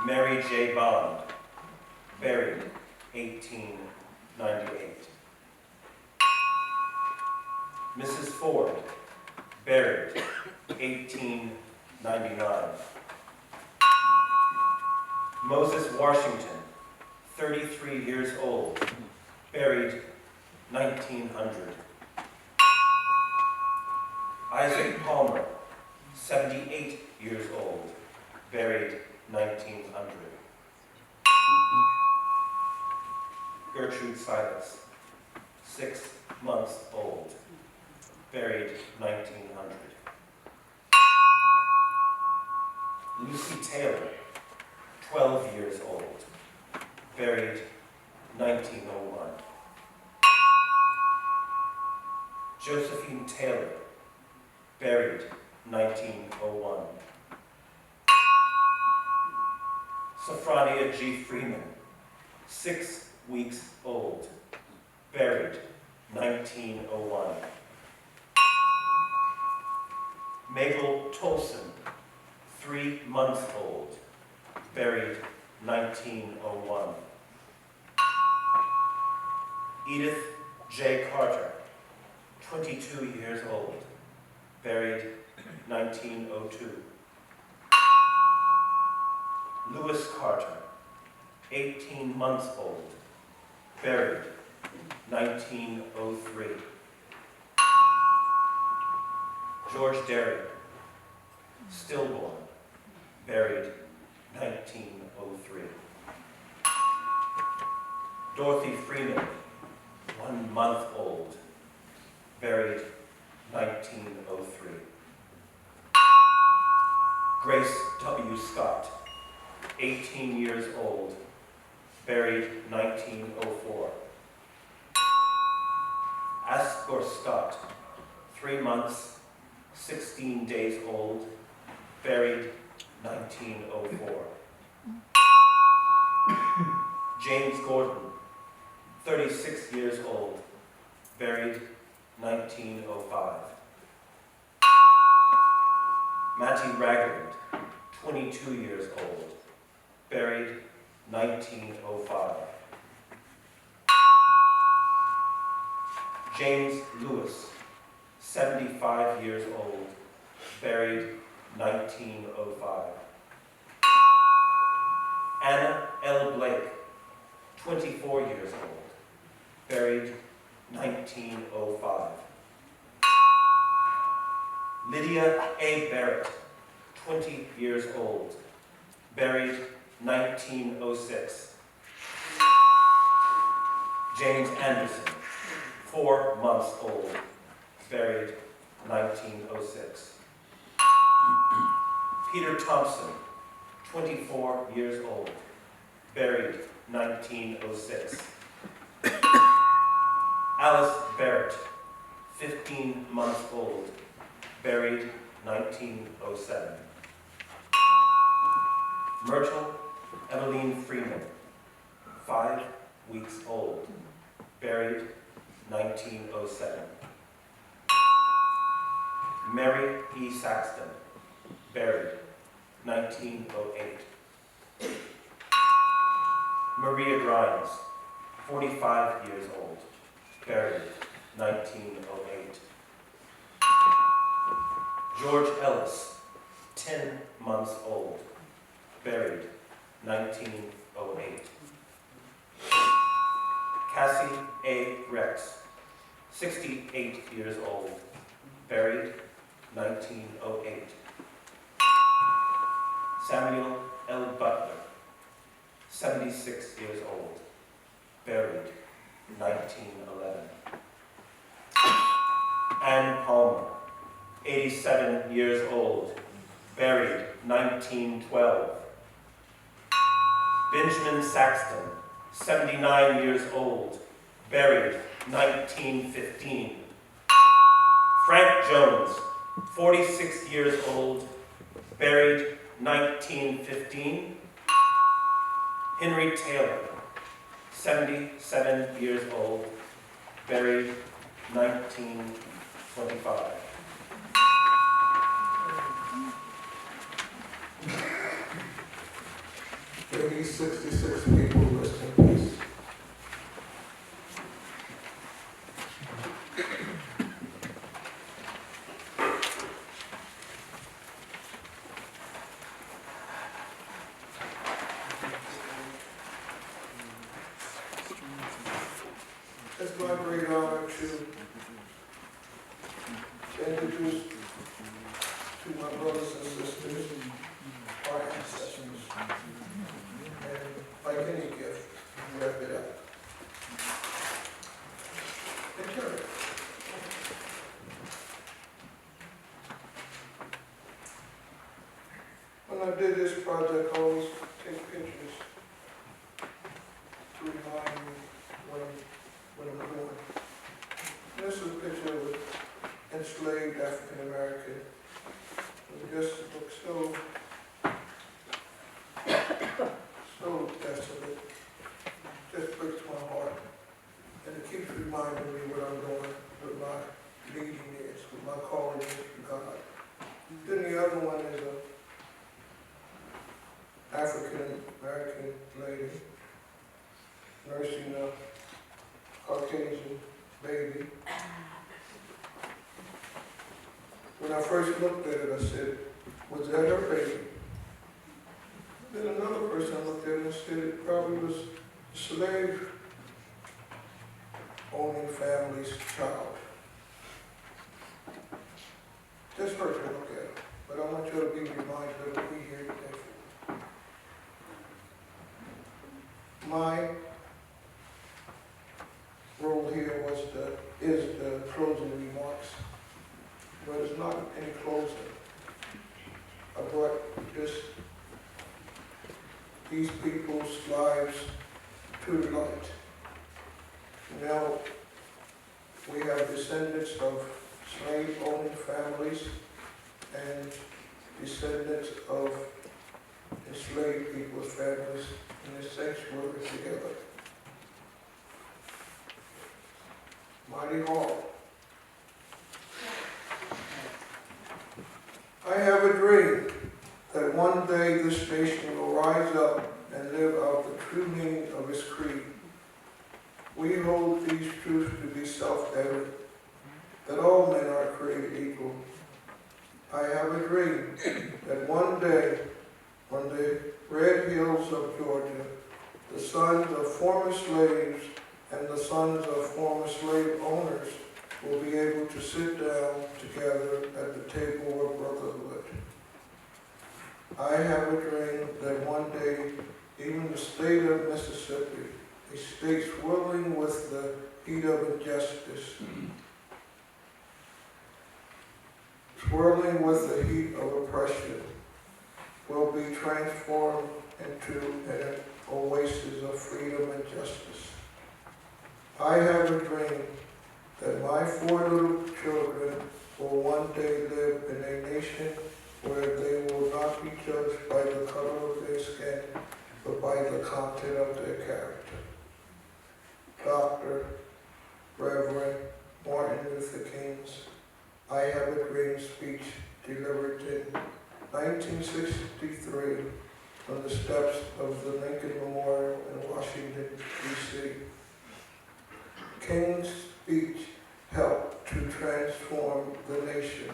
Mary J. Bond, buried 1898. Mrs. Ford, buried 1899. Moses Washington, 33 years old, buried 1900. Isaac Palmer, 78 years old, buried 1900. Gertrude Silas, 6 months old, buried 1900. Lucy Taylor, 12 years old, buried 1901. Josephine Taylor, buried 1901. Sophronia G. Freeman, 6 weeks old, buried 1901. Mabel Tolson, 3 months old, buried 1901. Edith J. Carter, 22 years old, buried 1902. Lewis Carter, 18 months old, buried 1903. George Derry, stillborn, buried 1903. Dorothy Freeman, 1 month old, buried 1903. Grace W. Scott, 18 years old, buried 1904. Astor Scott, 3 months, 16 days old, buried 1904. James Gordon, 36 years old, buried 1905. Mattie Ragland, 22 years old, buried 1905. James Lewis, 75 years old, buried 1905. Anna L. Blake, 24 years old, buried 1905. Lydia A. Barrett, 20 years old, buried 1906. James Anderson, 4 months old, buried 1906. Peter Thompson, 24 years old, buried 1906. Alice Barrett, 15 months old, buried 1907. Myrtle Eveline Freeman, 5 weeks old, buried 1907. Mary E. Saxton, buried 1908. Maria Grimes, 45 years old, buried 1908. George Ellis, 10 months old, buried 1908. Cassie A. Rex, 68 years old, buried 1908. Samuel L. Butler, 76 years old, buried 1911. Ann Palmer, 87 years old, buried 1912. Benjamin Saxton, 79 years old, buried 1915. Frank Jones, 46 years old, buried 1915. Henry Taylor, 77 years old, buried 1925. For these 66 people, rest in peace. It's my great honor to introduce to my brothers and sisters our ancestors. And like any gift, wrap it up. And turn it. When I did this project, I always take pictures to remind me what I'm doing. This is a picture of an enslaved African American. It just looks so desolate. Just breaks my heart. And it keeps reminding me what I'm doing, what my leading is, what my calling is to God. Then the other one is a African American lady nursing a Caucasian baby. When I first looked at it, I said, was that her baby? Then another person looked at it and said it probably was a slave owning family's child. Just hurt to look at, but I want you to be reminded of what we here today for. My role here is the closing remarks, but it's not any closing. I brought these people's lives to the light. Now, we have descendants of slave-owning families and descendants of enslaved people's families in the sanctuary together. Mighty hard. I have a dream that one day this nation will rise up and live out the true meaning of its creed. We hold these truths to be self-evident, that all men are created equal. I have a dream that one day, on the red hills of Georgia, the sons of former slaves and the sons of former slave owners will be able to sit down together at the table of brotherhood. I have a dream that one day, even the state of Mississippi, a state swirling with the heat of injustice, swirling with the heat of oppression, will be transformed into an oasis of freedom and justice. I have a dream that my 4 little children will one day live in a nation where they will not be judged by the color of their skin, but by the content of their character. Dr. Reverend Martin Luther King's I Have a Dream speech delivered in 1963 on the steps of the Lincoln Memorial in Washington, D.C. King's speech helped to transform the nation.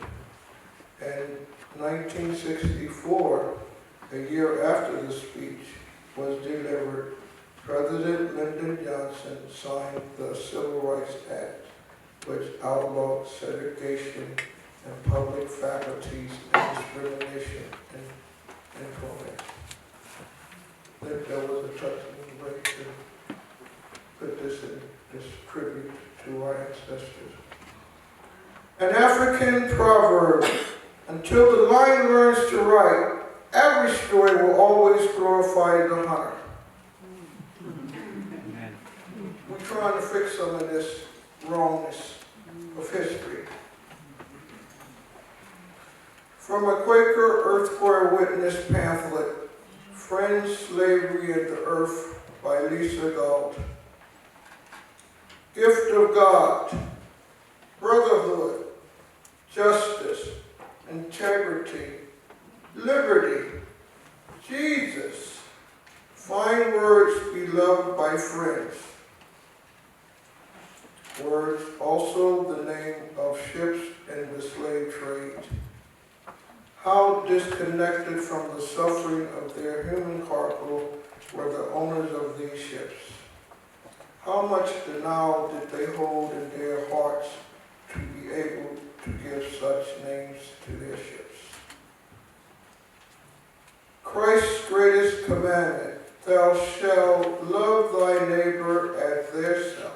And 1964, a year after the speech was delivered, President Lyndon Johnson signed the Civil Rights Act, which outlawed segregation and public faculties and discrimination in employment. I think that was a touching way to put this tribute to our ancestors. An African proverb: until the lion learns to write, every story will always glorify the hunter. We're trying to fix some of this wrongness of history. From a Quaker Earth Choir Witness pamphlet, Friends, Slavery and the Earth by Lisa Galt. Gift of God, brotherhood, justice, integrity, liberty, Jesus, fine words beloved by friends. Words also the name of ships in the slave trade. How disconnected from the suffering of their human cargo were the owners of these ships. How much denial did they hold in their hearts to be able to give such names to their ships? Christ's greatest commandment, thou shalt love thy neighbor as thyself.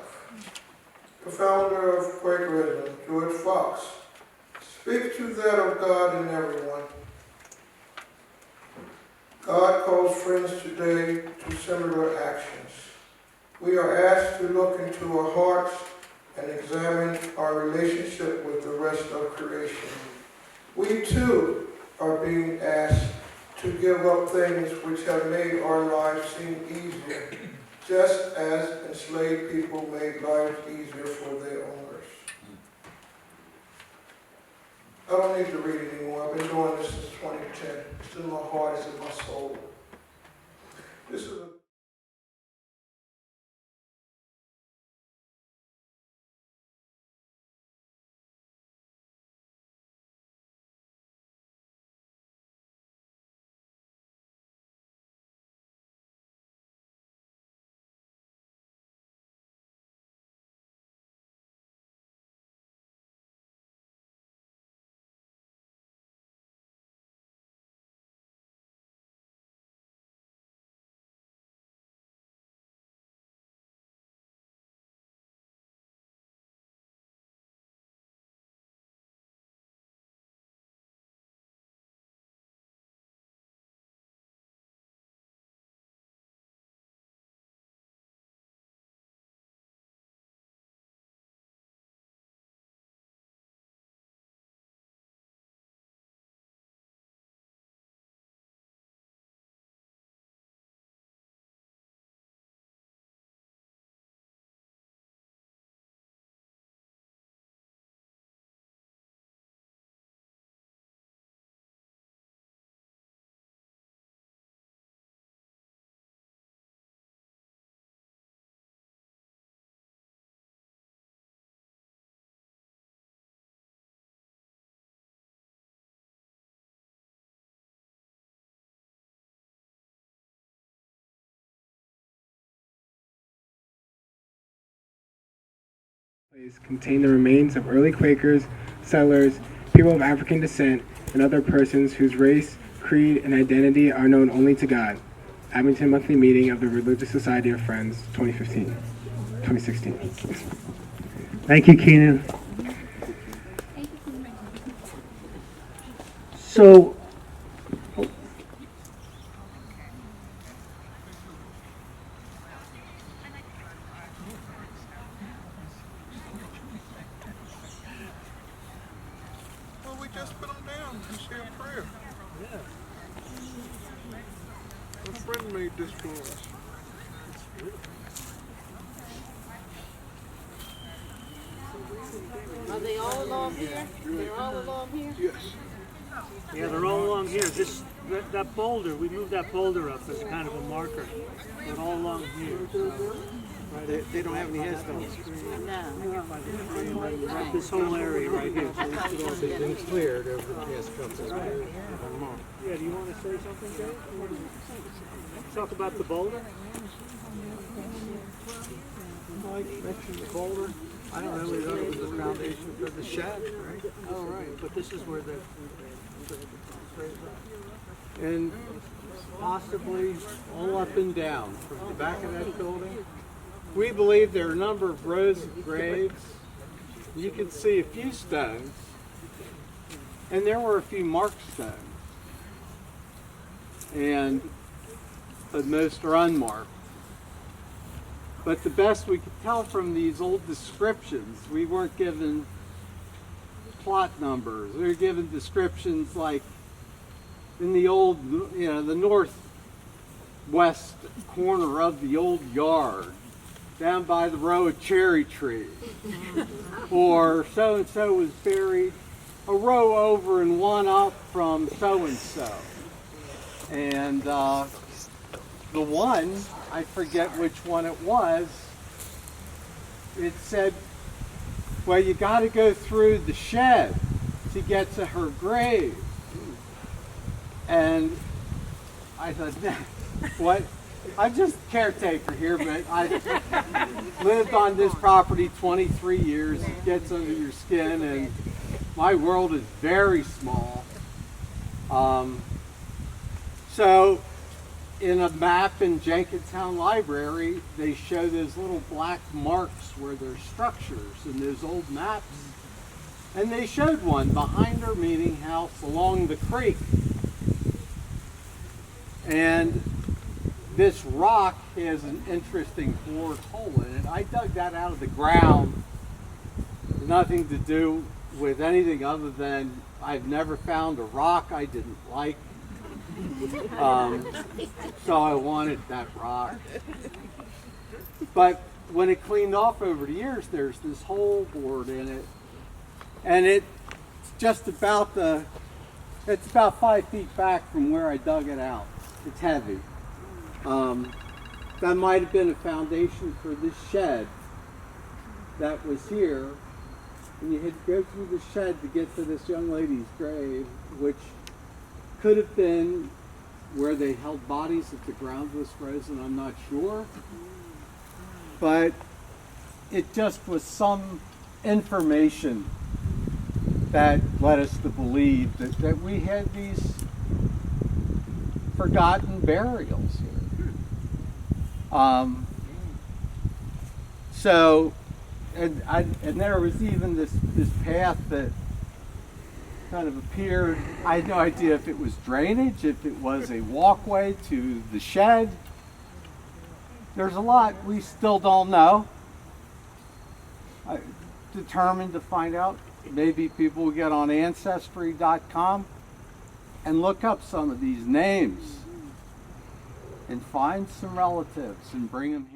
The founder of Quakerism, George Fox, speak to that of God in everyone. God calls friends today to similar actions. We are asked to look into our hearts and examine our relationship with the rest of creation. We too are being asked to give up things which have made our lives seem easier, just as enslaved people made lives easier for their owners. I don't need to read anymore. I've been doing this since 2010. It's in my heart, it's in my soul. This is a contain the remains of early Quakers, settlers, people of African descent, and other persons whose race, creed, and identity are known only to God. Abington Monthly Meeting of the Religious Society of Friends, 2016. Thank you, Keenan. So, Well, we just put them down and say a prayer. A friend made this for us. Are they all along here? They're all along here? Yes. yeah, they're all along here. That boulder, we moved that boulder up as kind of a marker. They're all along here. They don't have any headstones. No. This whole area right here. It's cleared over the past couple of months. Yeah, do you want to say something, Jay? Talk about the boulder? Mike mentioned the boulder. I don't know whether it was the foundation for the shed, right? Oh, right, but this is where the... And possibly all up and down from the back of that building. We believe there are a number of rows of graves. You can see a few stones, and there were a few marked stones. But most are unmarked. But the best we could tell from these old descriptions, we weren't given plot numbers. We were given descriptions like in the old, the northwest corner of the old yard, down by the row of cherry trees. Or so-and-so was buried a row over and one up from so-and-so. And the one, I forget which one it was, it said, well, you got to go through the shed to get to her grave. And I thought, what? I'm just a caretaker here, but I lived on this property 23 years. It gets under your skin, and my world is very small. So in a map in Jenkintown Library, they show those little black marks where there's structures in those old maps. And they showed one behind our meeting house along the creek. And this rock has an interesting bored hole in it. I dug that out of the ground. Nothing to do with anything other than I've never found a rock I didn't like. So I wanted that rock. But when it cleaned off over the years, there's this hole bored in it. And it's just about it's about 5 feet back from where I dug it out. It's heavy. That might have been a foundation for this shed that was here. And you had to go through the shed to get to this young lady's grave, which could have been where they held bodies if the ground was frozen, I'm not sure. But it just was some information that led us to believe that we had these forgotten burials here. And there was even this path that kind of appeared. I had no idea if it was drainage, if it was a walkway to the shed. There's a lot we still don't know. I'm determined to find out. Maybe people will get on Ancestry.com and look up some of these names and find some relatives and bring them here.